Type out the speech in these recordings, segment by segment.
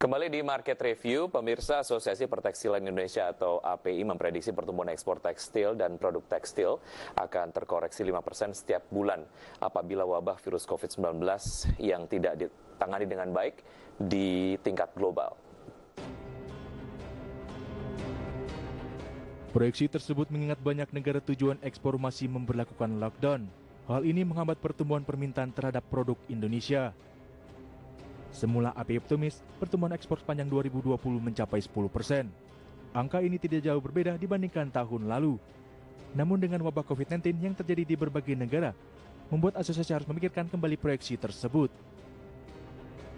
Kembali di Market Review, pemirsa Asosiasi Pertekstilan Indonesia atau API memprediksi pertumbuhan ekspor tekstil dan produk tekstil akan terkoreksi 5% setiap bulan apabila wabah virus COVID-19 yang tidak ditangani dengan baik di tingkat global. Proyeksi tersebut mengingat banyak negara tujuan ekspor masih memberlakukan lockdown. Hal ini menghambat pertumbuhan permintaan terhadap produk Indonesia. Semula API optimis, pertumbuhan ekspor sepanjang 2020 mencapai 10%. Angka ini tidak jauh berbeda dibandingkan tahun lalu. Namun dengan wabah COVID-19 yang terjadi di berbagai negara, membuat asosiasi harus memikirkan kembali proyeksi tersebut.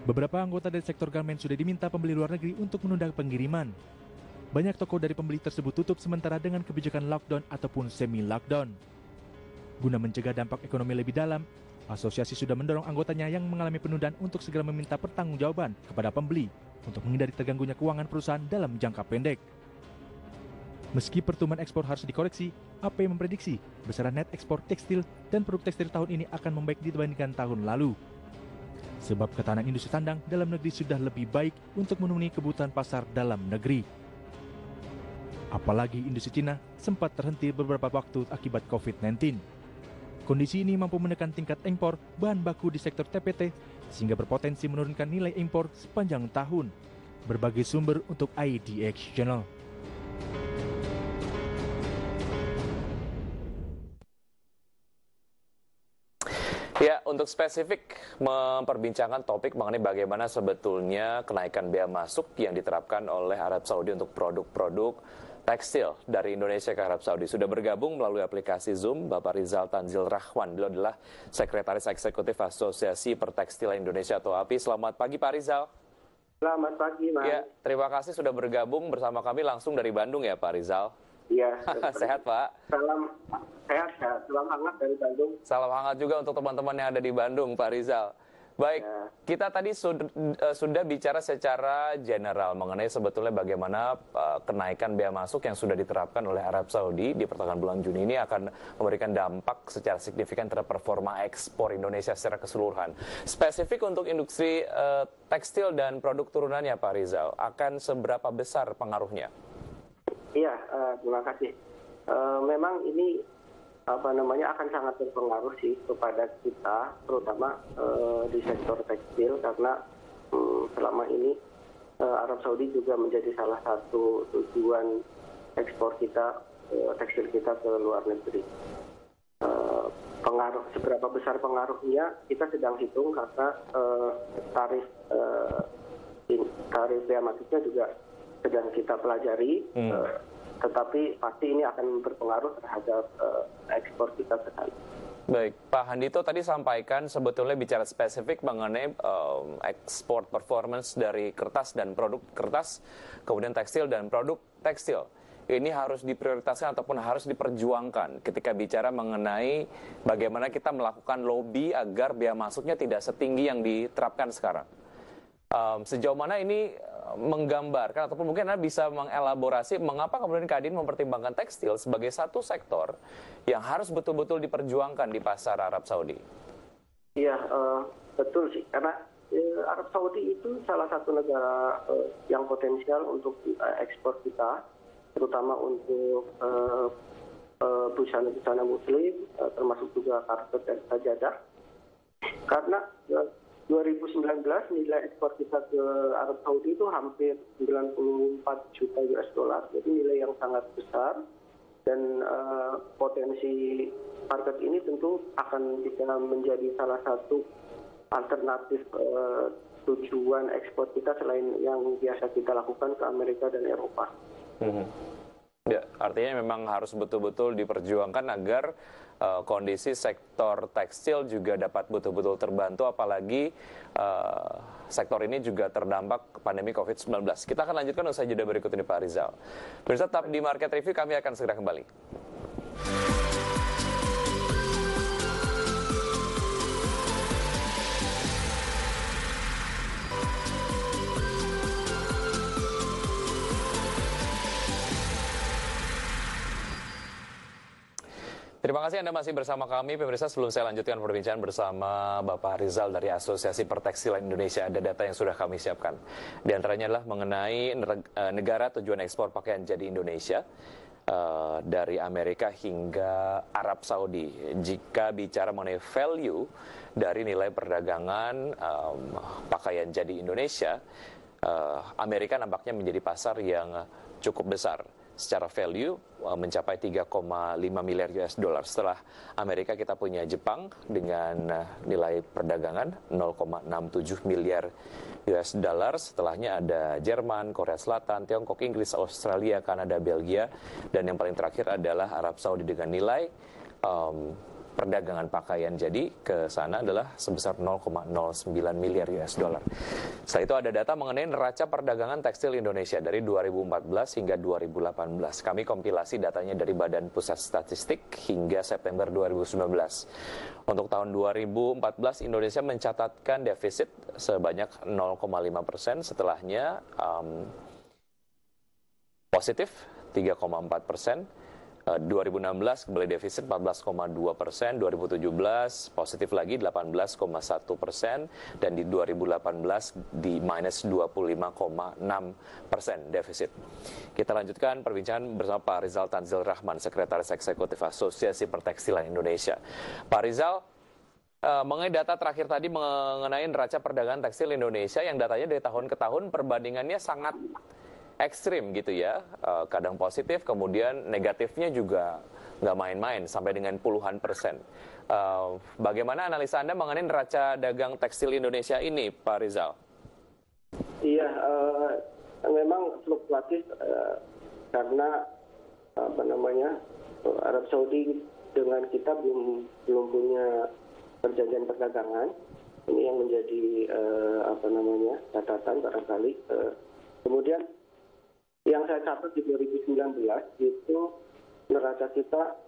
Beberapa anggota dari sektor garmen sudah diminta pembeli luar negeri untuk menunda pengiriman. Banyak toko dari pembeli tersebut tutup sementara dengan kebijakan lockdown ataupun semi-lockdown. Guna mencegah dampak ekonomi lebih dalam, asosiasi sudah mendorong anggotanya yang mengalami penundaan untuk segera meminta pertanggungjawaban kepada pembeli untuk menghindari terganggunya keuangan perusahaan dalam jangka pendek. Meski pertumbuhan ekspor harus dikoreksi, API memprediksi besaran net ekspor tekstil dan produk tekstil tahun ini akan membaik dibandingkan tahun lalu. Sebab ketahanan industri sandang dalam negeri sudah lebih baik untuk memenuhi kebutuhan pasar dalam negeri. Apalagi industri Cina sempat terhenti beberapa waktu akibat COVID-19. Kondisi ini mampu menekan tingkat impor bahan baku di sektor TPT sehingga berpotensi menurunkan nilai impor sepanjang tahun. Berbagai sumber untuk IDX Channel. Ya, untuk spesifik memperbincangkan topik mengenai bagaimana sebetulnya kenaikan bea masuk yang diterapkan oleh Arab Saudi untuk produk-produk tekstil dari Indonesia ke Arab Saudi. Sudah bergabung melalui aplikasi Zoom Bapak Rizal Tanzil Rahwan. Beliau adalah Sekretaris Eksekutif Asosiasi Pertekstilan Indonesia atau API. Selamat pagi Pak Rizal. Selamat pagi, Mas. Ya, terima kasih sudah bergabung bersama kami langsung dari Bandung ya Pak Rizal. Iya. Sehat Pak? Salam sehat. Salam hangat dari Bandung. Salam hangat juga untuk teman-teman yang ada di Bandung Pak Rizal. Baik, kita tadi sudah bicara secara general mengenai sebetulnya bagaimana kenaikan bea masuk yang sudah diterapkan oleh Arab Saudi di pertengahan bulan Juni ini akan memberikan dampak secara signifikan terhadap performa ekspor Indonesia secara keseluruhan. Spesifik untuk industri tekstil dan produk turunannya Pak Rizal, akan seberapa besar pengaruhnya? Iya, terima kasih. Memang ini akan sangat berpengaruh sih kepada kita, terutama di sektor tekstil karena selama ini Arab Saudi juga menjadi salah satu tujuan ekspor kita, tekstil kita ke luar negeri. Seberapa besar pengaruhnya kita sedang hitung karena tarif bea masuknya juga sedang kita pelajari. Tetapi pasti ini akan berpengaruh terhadap ekspor kita ke sana. Baik, Pak Handito tadi sampaikan sebetulnya bicara spesifik mengenai ekspor performance dari kertas dan produk kertas, kemudian tekstil dan produk tekstil. Ini harus diprioritaskan ataupun harus diperjuangkan ketika bicara mengenai bagaimana kita melakukan lobby agar bea masuknya tidak setinggi yang diterapkan sekarang. Sejauh mana ini menggambarkan ataupun mungkin Anda bisa mengelaborasi mengapa kemudian Kadin mempertimbangkan tekstil sebagai satu sektor yang harus betul-betul diperjuangkan di pasar Arab Saudi? Iya, betul sih. Karena Arab Saudi itu salah satu negara yang potensial untuk ekspor kita, terutama untuk busana-busana muslim, termasuk juga karpet dan sajadah. Karena 2019 nilai ekspor kita ke Arab Saudi itu hampir 94 juta US dollar, jadi nilai yang sangat besar dan potensi market ini tentu akan bisa menjadi salah satu alternatif tujuan ekspor kita selain yang biasa kita lakukan ke Amerika dan Eropa. Ya, artinya memang harus betul-betul diperjuangkan agar kondisi sektor tekstil juga dapat betul-betul terbantu, apalagi sektor ini juga terdampak pandemi COVID-19. Kita akan lanjutkan usai jeda berikut ini Pak Rizal. Pemirsa, tetap di Market Review, kami akan segera kembali. Terima kasih Anda masih bersama kami, pemirsa. Sebelum saya lanjutkan perbincangan bersama Bapak Rizal dari Asosiasi Pertekstilan Indonesia, ada data yang sudah kami siapkan. Di antaranya adalah mengenai negara tujuan ekspor pakaian jadi Indonesia, dari Amerika hingga Arab Saudi. Jika bicara mengenai value dari nilai perdagangan pakaian jadi Indonesia, Amerika nampaknya menjadi pasar yang cukup besar. Secara value mencapai 3,5 miliar US dollar. Setelah Amerika kita punya Jepang dengan nilai perdagangan 0,67 miliar US dollar. Setelahnya ada Jerman, Korea Selatan, Tiongkok, Inggris, Australia, Kanada, Belgia, dan yang paling terakhir adalah Arab Saudi dengan nilai perdagangan pakaian jadi ke sana adalah sebesar 0,09 miliar US dollar. Setelah itu ada data mengenai neraca perdagangan tekstil Indonesia dari 2014 hingga 2018. Kami kompilasi datanya dari Badan Pusat Statistik hingga September 2019. Untuk tahun 2014 Indonesia mencatatkan defisit sebanyak 0,5%, setelahnya positif 3,4%. 2016 kembali defisit 14,2%, 2017 positif lagi 18,1%, dan di 2018 di minus 25,6% defisit. Kita lanjutkan perbincangan bersama Pak Rizal Tanzil Rahman, Sekretaris Eksekutif Asosiasi Pertekstilan Indonesia. Pak Rizal, mengenai data terakhir tadi mengenai neraca perdagangan tekstil Indonesia yang datanya dari tahun ke tahun perbandingannya sangat ekstrim gitu ya, kadang positif, kemudian negatifnya juga nggak main-main sampai dengan puluhan persen. Bagaimana analisa Anda mengenai neraca dagang tekstil Indonesia ini, Pak Rizal? Iya, memang fluktuatif karena Arab Saudi dengan kita belum punya perjanjian perdagangan. Ini yang menjadi catatan barangkali. Kemudian yang saya catat di 2019 itu neraca kita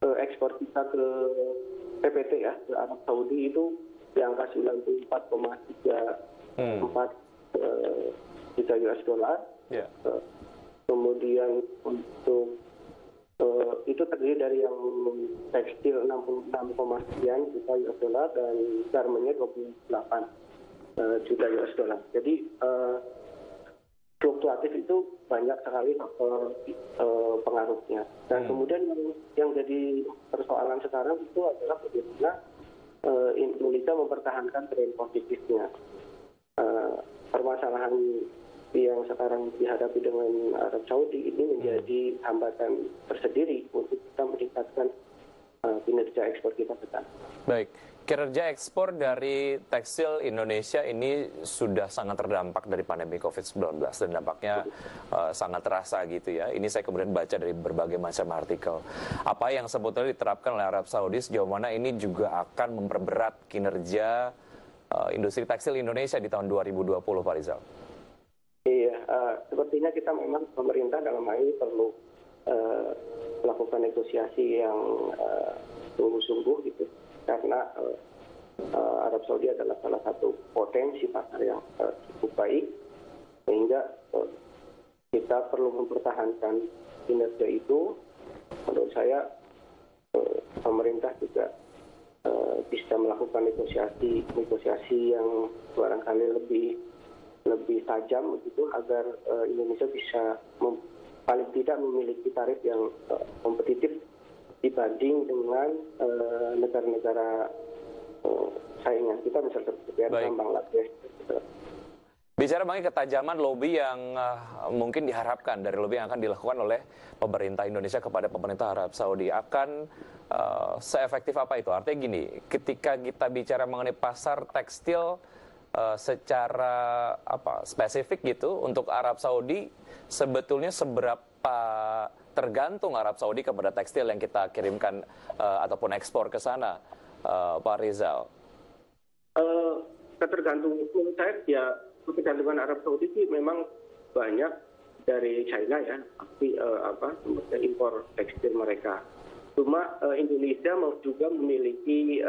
ekspor kita ke PPT ya, ke Arab Saudi itu di angka 94,34 juta US dollar. Yeah. Kemudian untuk itu terdiri dari yang tekstil 66, sekian juta US dollar dan garmennya 28 juta US dollar. Jadi fluktuatif itu banyak sekali faktor pengaruhnya. Dan kemudian yang jadi persoalan sekarang itu adalah bagaimana Indonesia mempertahankan tren positifnya. Permasalahan yang sekarang dihadapi dengan Arab Saudi ini menjadi hambatan tersendiri untuk kita meningkatkan kinerja ekspor kita ke sana. Baik. Kinerja ekspor dari tekstil Indonesia ini sudah sangat terdampak dari pandemi COVID-19 dan dampaknya sangat terasa gitu ya. Ini saya kemudian baca dari berbagai macam artikel. Apa yang sebetulnya diterapkan oleh Arab Saudi sejauh mana ini juga akan memperberat kinerja industri tekstil Indonesia di tahun 2020, Pak Rizal? Iya, sepertinya kita memang pemerintah dalam hal ini perlu melakukan negosiasi yang sungguh-sungguh gitu. Karena Arab Saudi adalah salah satu potensi pasar yang cukup baik, sehingga kita perlu mempertahankan kinerja itu. Menurut saya pemerintah juga bisa melakukan negosiasi yang barangkali lebih tajam begitu agar Indonesia bisa paling tidak memiliki tarif yang kompetitif dibanding dengan negara-negara saingan kita, misalnya seperti Vietnam, Bangladesh. Bicara mengenai ketajaman lobby yang mungkin diharapkan dari lobby yang akan dilakukan oleh pemerintah Indonesia kepada pemerintah Arab Saudi, akan seefektif apa itu? Artinya gini, ketika kita bicara mengenai pasar tekstil secara spesifik gitu untuk Arab Saudi, sebetulnya seberapa tergantung Arab Saudi kepada tekstil yang kita kirimkan ataupun ekspor ke sana, Pak Rizal? Ketergantungan menurut saya ya, ketergantungan Arab Saudi sih memang banyak dari China ya, tapi impor tekstil mereka. Cuma Indonesia juga memiliki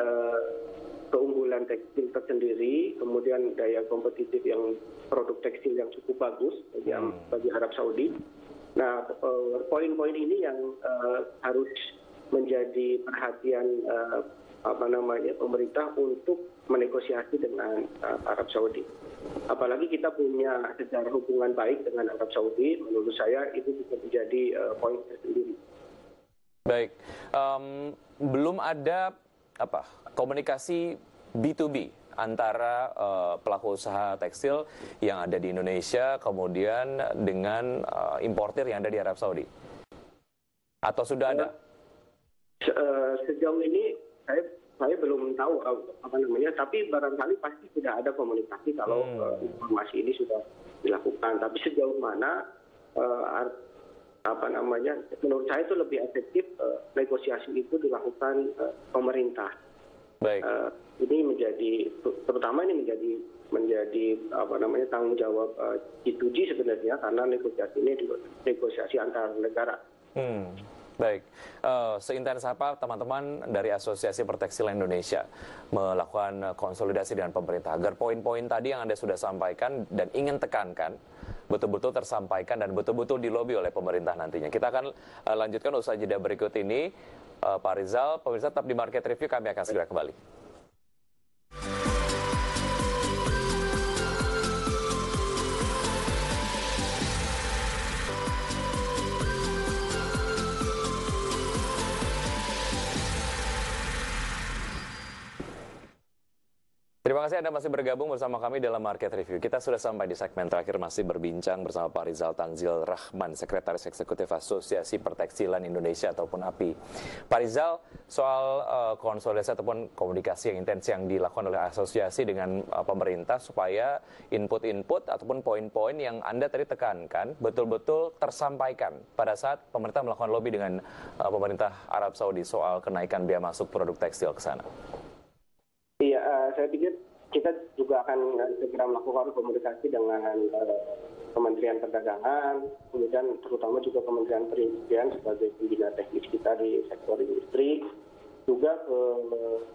keunggulan tekstil tersendiri, kemudian daya kompetitif yang produk tekstil yang cukup bagus bagi Arab Saudi. Nah, poin-poin ini yang harus menjadi menjadi perhatian pemerintah untuk menegosiasi dengan Arab Saudi. Apalagi kita punya sejarah hubungan baik dengan Arab Saudi, menurut saya itu juga menjadi poin tersendiri. Baik, belum ada komunikasi B2B antara pelaku usaha tekstil yang ada di Indonesia kemudian dengan importir yang ada di Arab Saudi, atau sudah ada? Sejauh ini saya belum tahu tapi barangkali pasti sudah ada komunikasi kalau informasi ini sudah dilakukan. Tapi sejauh mana menurut saya itu lebih efektif negosiasi itu dilakukan pemerintah. Baik. Ini terutama menjadi tanggung jawab G2G sebenarnya, karena negosiasi ini negosiasi antar negara. Baik, seintens apa teman-teman dari Asosiasi Pertekstilan Indonesia melakukan konsolidasi dengan pemerintah agar poin-poin tadi yang Anda sudah sampaikan dan ingin tekankan betul-betul tersampaikan dan betul-betul dilobi oleh pemerintah nantinya. Kita akan lanjutkan usaha jeda berikut ini. Pak Rizal, pemirsa tetap di Market Review, kami akan segera kembali. Terima kasih Anda masih bergabung bersama kami dalam Market Review. Kita sudah sampai di segmen terakhir, masih berbincang bersama Pak Rizal Tanzil Rahman, Sekretaris Eksekutif Asosiasi Pertekstilan Indonesia ataupun API. Pak Rizal, soal konsolidasi ataupun komunikasi yang intens yang dilakukan oleh asosiasi dengan pemerintah supaya input-input ataupun poin-poin yang Anda tadi tekankan betul-betul tersampaikan pada saat pemerintah melakukan lobby dengan pemerintah Arab Saudi soal kenaikan biaya masuk produk tekstil ke sana. Iya, saya pikir kita juga akan segera melakukan komunikasi dengan Kementerian Perdagangan, kemudian terutama juga Kementerian Perindustrian sebagai pembina teknis kita di sektor industri, juga ke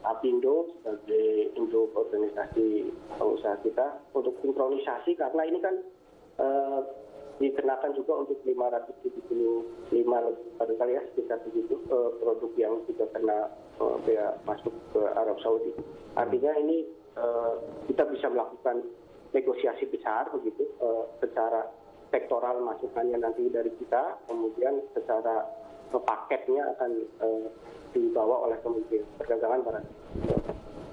APindo sebagai induk organisasi pengusaha kita untuk sinkronisasi, karena ini kan dikenakan juga untuk 575 barangkali ya, sekitar begitu produk yang juga kena bea masuk ke Arab Saudi. Artinya ini kita bisa melakukan negosiasi besar begitu, secara sektoral masukannya nanti dari kita, kemudian secara paketnya akan dibawa oleh Kementerian Perdagangan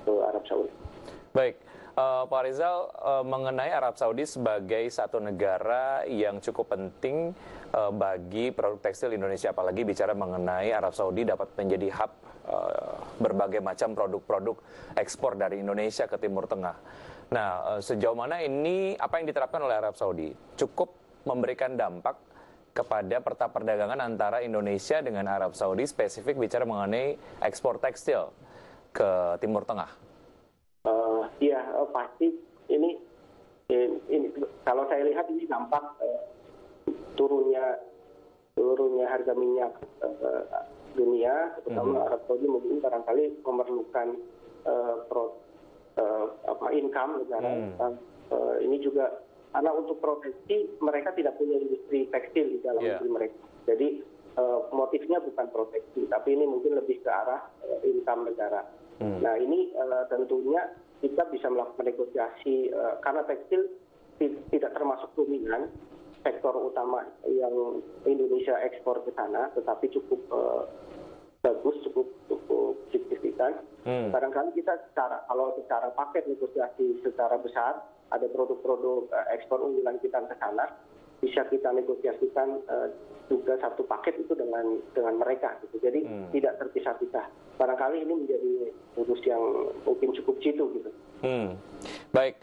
ke Arab Saudi. Baik. Pak Rizal, mengenai Arab Saudi sebagai satu negara yang cukup penting bagi produk tekstil Indonesia, apalagi bicara mengenai Arab Saudi dapat menjadi hub berbagai macam produk-produk ekspor dari Indonesia ke Timur Tengah. Nah, sejauh mana ini apa yang diterapkan oleh Arab Saudi cukup memberikan dampak kepada peta perdagangan antara Indonesia dengan Arab Saudi, spesifik bicara mengenai ekspor tekstil ke Timur Tengah? Iya, pasti ini kalau saya lihat ini dampak turunnya harga minyak dunia, terutama Arab Saudi mungkin barangkali memerlukan income negara. Ini juga karena untuk proteksi mereka tidak punya industri tekstil di dalam negeri mereka. Jadi motifnya bukan proteksi, tapi ini mungkin lebih ke arah income negara. Nah ini tentunya kita bisa melakukan negosiasi karena tekstil tidak termasuk dominan sektor utama yang Indonesia ekspor ke sana, tetapi cukup bagus, cukup signifikan. Barangkali kita kalau secara paket negosiasi secara besar, ada produk-produk ekspor unggulan kita ke sana, bisa kita negosiasikan juga satu paket itu dengan mereka gitu. Jadi tidak terpisah-pisah. Barangkali ini menjadi urus yang mungkin cukup jitu gitu. Baik,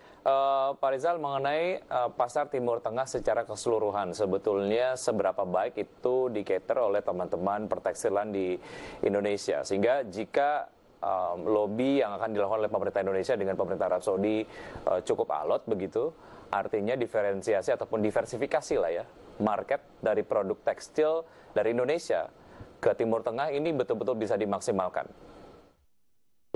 Pak Rizal, mengenai pasar Timur Tengah secara keseluruhan, sebetulnya seberapa baik itu di-cater oleh teman-teman pertekstilan di Indonesia, sehingga jika lobby yang akan dilakukan oleh pemerintah Indonesia dengan pemerintah Arab Saudi cukup alot begitu, artinya diferensiasi ataupun diversifikasi lah ya market dari produk tekstil dari Indonesia ke Timur Tengah ini betul-betul bisa dimaksimalkan.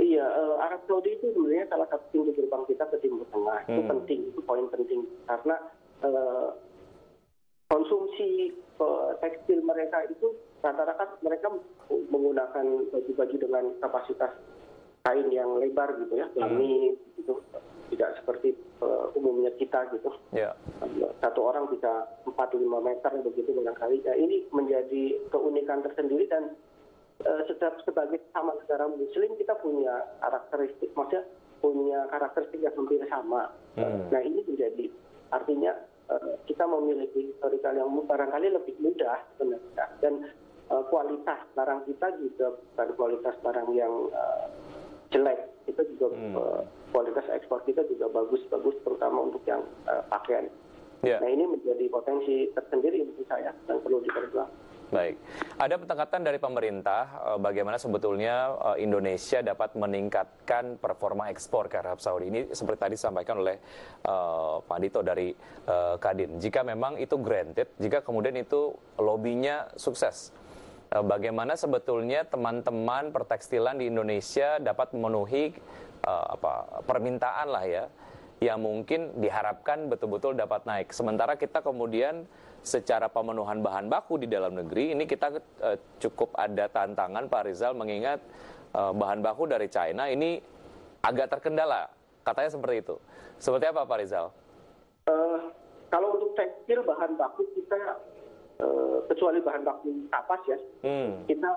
Iya, Arab Saudi itu sebenarnya salah satu pintu gerbang kita ke Timur Tengah. Itu penting, itu poin penting. Karena konsumsi tekstil mereka itu rata-rata mereka menggunakan baju-baju dengan kapasitas kain yang lebar gitu ya, gamis gitu, tidak seperti umumnya kita gitu. Ya. Satu orang bisa 4-5 meter begitu barangkali. Nah, ini menjadi keunikan tersendiri dan sebagai sama negara Muslim kita punya karakteristik, maksudnya punya karakteristik yang hampir sama. Nah, ini menjadi artinya kita memiliki historikal yang barangkali lebih mudah sebenarnya, dan kualitas barang kita juga bukan kualitas barang yang jelek. Kita juga kualitas ekspor kita juga bagus terutama untuk yang pakaian. Yeah. Nah, ini menjadi potensi tersendiri menurut saya dan perlu diperjuangkan. Baik, ada pendekatan dari pemerintah bagaimana sebetulnya Indonesia dapat meningkatkan performa ekspor ke Arab Saudi. Ini seperti tadi disampaikan oleh Pak Dito dari Kadin. Jika memang itu granted, jika kemudian itu lobbynya sukses, bagaimana sebetulnya teman-teman pertekstilan di Indonesia dapat memenuhi permintaan lah ya, yang mungkin diharapkan betul-betul dapat naik. Sementara kita kemudian secara pemenuhan bahan baku di dalam negeri, ini kita cukup ada tantangan, Pak Rizal, mengingat bahan baku dari China ini agak terkendala, katanya seperti itu. Seperti apa, Pak Rizal? Kalau untuk tekstil bahan baku kita, kecuali bahan baku kapas ya, kita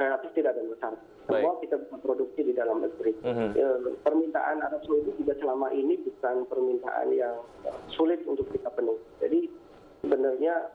relatif tidak ada masalah. Semua kita bisa produksi di dalam negeri. Permintaan Arab Saudi juga selama ini bukan permintaan yang sulit untuk kita penuhi. Jadi sebenarnya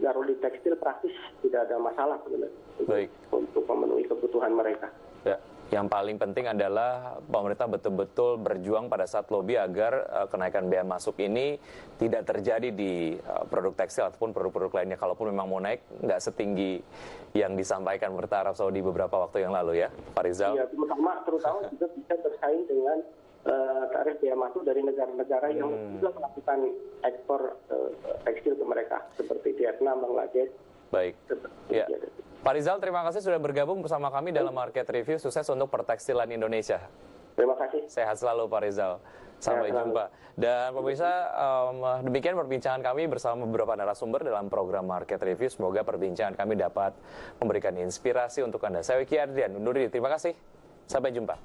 kalau di tekstil praktis tidak ada masalah sebenarnya untuk memenuhi kebutuhan mereka. Ya, yang paling penting adalah pemerintah betul-betul berjuang pada saat lobby agar kenaikan bea masuk ini tidak terjadi di produk tekstil ataupun produk-produk lainnya. Kalaupun memang mau naik, nggak setinggi yang disampaikan pemerintah Arab Saudi beberapa waktu yang lalu ya, Pak Rizal. Iya, terutama juga bisa bersaing dengan tarif bea masuk dari negara-negara yang juga melakukan ekspor tekstil ke mereka, seperti Vietnam, Bangladesh. Baik. Ya. Pak Rizal, terima kasih sudah bergabung bersama kami dalam Market Review. Sukses untuk pertekstilan Indonesia. Terima kasih. Sehat selalu, Pak Rizal. Sampai jumpa. Dan pemirsa, demikian perbincangan kami bersama beberapa narasumber dalam program Market Review. Semoga perbincangan kami dapat memberikan inspirasi untuk Anda. Saya Wiki Adrian, undur diri. Terima kasih. Sampai jumpa.